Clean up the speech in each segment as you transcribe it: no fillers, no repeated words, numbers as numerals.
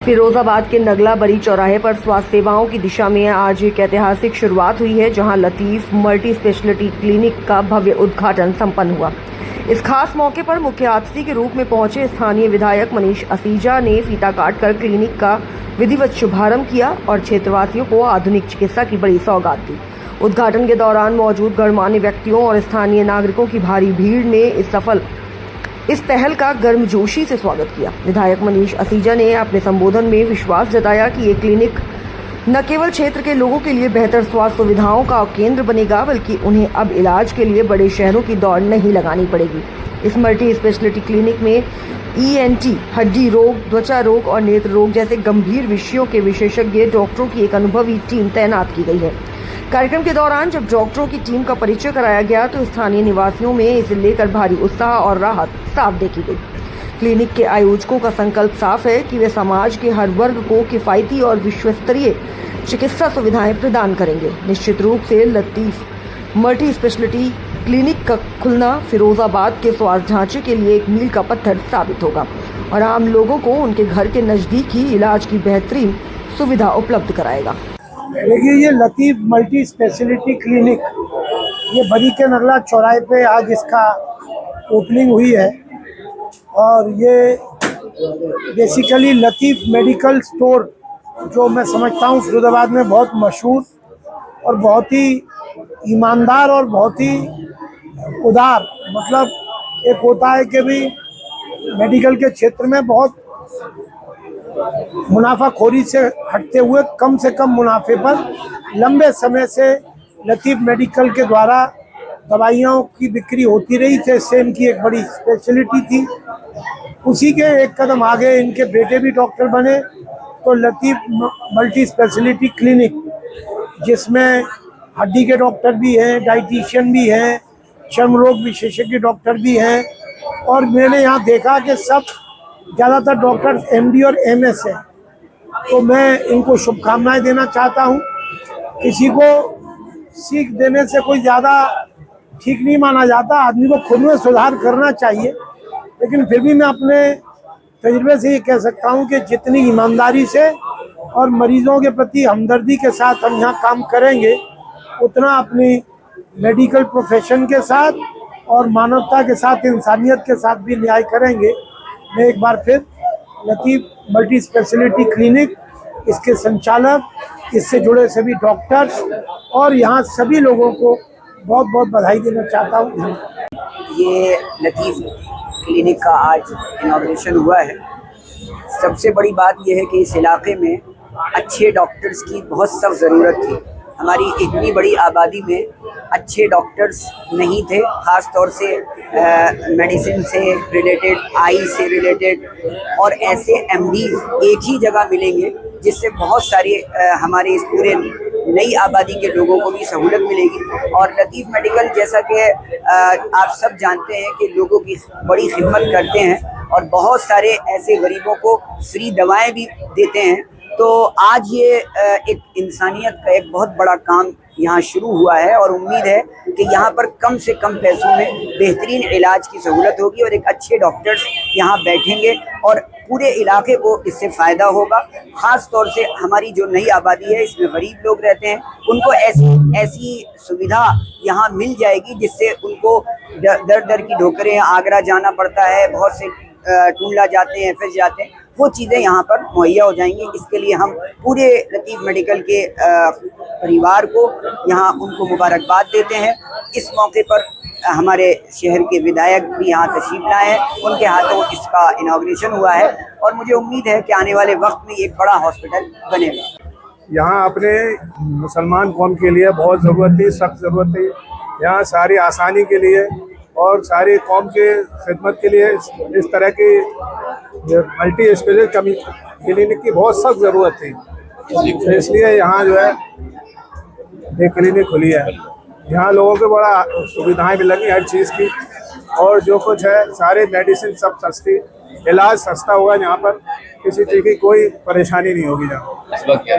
फिरोजाबाद के नगला बरी चौराहे पर स्वास्थ्य सेवाओं की दिशा में आज एक ऐतिहासिक शुरुआत हुई है, जहां लतीफ मल्टी स्पेशलिटी क्लिनिक का भव्य उद्घाटन संपन्न हुआ। इस खास मौके पर मुख्य अतिथि के रूप में पहुंचे स्थानीय विधायक मनीष असीजा ने फीता काटकर क्लिनिक का विधिवत शुभारंभ किया और क्षेत्रवासियों को आधुनिक चिकित्सा की बड़ी सौगात दी। उद्घाटन के दौरान मौजूद गणमान्य व्यक्तियों और स्थानीय नागरिकों की भारी भीड़ ने इस पहल का गर्मजोशी से स्वागत किया। विधायक मनीष असीजा ने अपने संबोधन में विश्वास जताया कि ये क्लिनिक न केवल क्षेत्र के लोगों के लिए बेहतर स्वास्थ्य सुविधाओं का केंद्र बनेगा, बल्कि उन्हें अब इलाज के लिए बड़े शहरों की दौड़ नहीं लगानी पड़ेगी। इस मल्टी स्पेशलिटी क्लिनिक में ENT, हड्डी रोग, त्वचा रोग और नेत्र रोग जैसे गंभीर विषयों के विशेषज्ञ डॉक्टरों की एक अनुभवी टीम तैनात की गई है। कार्यक्रम के दौरान जब डॉक्टरों की टीम का परिचय कराया गया तो स्थानीय निवासियों में इसे लेकर भारी उत्साह और राहत साफ देखी गई। क्लिनिक के आयोजकों का संकल्प साफ है कि वे समाज के हर वर्ग को किफायती और विश्वस्तरीय चिकित्सा सुविधाएं प्रदान करेंगे। निश्चित रूप से लतीफ मल्टी स्पेशलिटी क्लिनिक का खुलना फिरोजाबाद के स्वास्थ्य ढांचे के लिए एक मील का पत्थर साबित होगा और आम लोगों को उनके घर के नज़दीक ही इलाज की बेहतरीन सुविधा उपलब्ध कराएगा। देखिए, ये लतीफ मल्टी स्पेशलिटी क्लिनिक ये बरी के नगला चौराहे पे आज इसका ओपनिंग हुई है और ये बेसिकली लतीफ मेडिकल स्टोर जो मैं समझता हूँ फिरोजाबाद में बहुत मशहूर और बहुत ही ईमानदार और बहुत ही उदार, मतलब एक होता है कि भी मेडिकल के क्षेत्र में बहुत मुनाफाखोरी से हटते हुए कम से कम मुनाफे पर लंबे समय से लतीफ मेडिकल के द्वारा दवाइयों की बिक्री होती रही थी। इससे इनकी एक बड़ी स्पेशलिटी थी। उसी के एक कदम आगे इनके बेटे भी डॉक्टर बने तो लतीफ मल्टी स्पेशलिटी क्लिनिक, जिसमें हड्डी के डॉक्टर भी हैं, डाइटिशियन भी हैं, चर्म रोग विशेषज्ञ डॉक्टर भी हैं और मैंने यहाँ देखा कि सब ज़्यादातर डॉक्टर MD और MS है। तो मैं इनको शुभकामनाएं देना चाहता हूँ। किसी को सीख देने से कोई ज़्यादा ठीक नहीं माना जाता, आदमी को खुद में सुधार करना चाहिए। लेकिन फिर भी मैं अपने तजुर्बे से ये कह सकता हूँ कि जितनी ईमानदारी से और मरीजों के प्रति हमदर्दी के साथ हम यहाँ काम करेंगे, उतना अपनी मेडिकल प्रोफेशन के साथ और मानवता के साथ, इंसानियत के साथ भी न्याय करेंगे। मैं एक बार फिर लतीफ मल्टी स्पेशलिटी क्लिनिक, इसके संचालक, इससे जुड़े सभी डॉक्टर्स और यहाँ सभी लोगों को बहुत बहुत बधाई देना चाहता हूँ। ये लतीफ क्लिनिक का आज इनॉग्रेशन हुआ है। सबसे बड़ी बात यह है कि इस इलाके में अच्छे डॉक्टर्स की बहुत सख्त ज़रूरत थी। हमारी इतनी बड़ी आबादी में अच्छे डॉक्टर्स नहीं थे, ख़ास तौर से मेडिसिन से रिलेटेड, आई से रिलेटेड, और ऐसे MDs एक ही जगह मिलेंगे जिससे बहुत सारे हमारे इस पूरे नई आबादी के लोगों को भी सहूलत मिलेगी। और लतीफ मेडिकल, जैसा कि आप सब जानते हैं कि लोगों की बड़ी खिदमत करते हैं और बहुत सारे ऐसे गरीबों को फ्री दवाएं भी देते हैं। तो आज ये एक इंसानियत का एक बहुत बड़ा काम यहाँ शुरू हुआ है और उम्मीद है कि यहाँ पर कम से कम पैसों में बेहतरीन इलाज की सहूलत होगी और एक अच्छे डॉक्टर्स यहाँ बैठेंगे और पूरे इलाके को इससे फ़ायदा होगा। ख़ास तौर से हमारी जो नई आबादी है, इसमें गरीब लोग रहते हैं, उनको ऐसी सुविधा यहाँ मिल जाएगी जिससे उनको दर दर की ठोकरें, आगरा जाना पड़ता है, बहुत से टूंडला जाते हैं, फिर जाते हैं, वो चीज़ें यहाँ पर मुहैया हो जाएंगी। इसके लिए हम पूरे लतीफ मेडिकल के परिवार को यहाँ उनको मुबारकबाद देते हैं। इस मौके पर हमारे शहर के विधायक भी यहाँ तशरीफ लाए हैं, उनके हाथों इसका इनॉग्रेशन हुआ है और मुझे उम्मीद है कि आने वाले वक्त में एक बड़ा हॉस्पिटल बनेगा। यहाँ अपने मुसलमान कौम के लिए बहुत ज़रूरत थी, सख्त ज़रूरत थी। यहाँ सारी आसानी के लिए और सारी कौम के खिदमत के लिए इस तरह की मल्टी स्पेशलिटी क्लिनिक की बहुत सख्त ज़रूरत थी। तो इसलिए यहाँ जो है एक क्लिनिक खुली है। यहाँ लोगों को बड़ा सुविधाएं मिलेंगी हर चीज़ की, और जो कुछ है सारे मेडिसिन सब सस्ती, इलाज सस्ता होगा। यहाँ पर किसी चीज़ की कोई परेशानी नहीं होगी।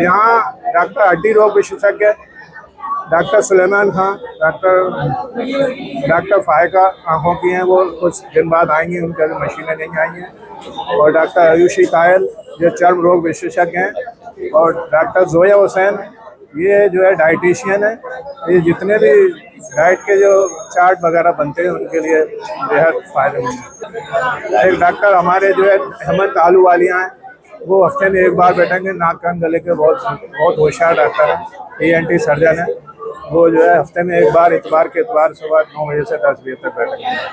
यहाँ डॉक्टर हड्डी रोग विशेषज्ञ डॉक्टर सुलेमान खान, डॉक्टर फायका आँखों की हैं, वो कुछ दिन बाद आएंगी, उनकी मशीनें नहीं आई हैं। और डॉक्टर आयुषी कायल जो चर्म रोग विशेषज्ञ हैं, और डॉक्टर जोया हुसैन ये जो है डाइटिशियन है। ये जितने भी डाइट के जो चार्ट वगैरह बनते हैं उनके लिए बेहद फायदेमंद है। एक डॉक्टर हमारे जो है हेमंत आलूवालिया हैं, वो हफ्ते में एक बार बैठेंगे। नाक कान गले के बहुत होशियार डॉक्टर हैं, ENT सर्जन है। वो जो है हफ्ते में एक बार इतवार के इतवार सुबह 9 बजे से 10 बजे तक बैठेंगे।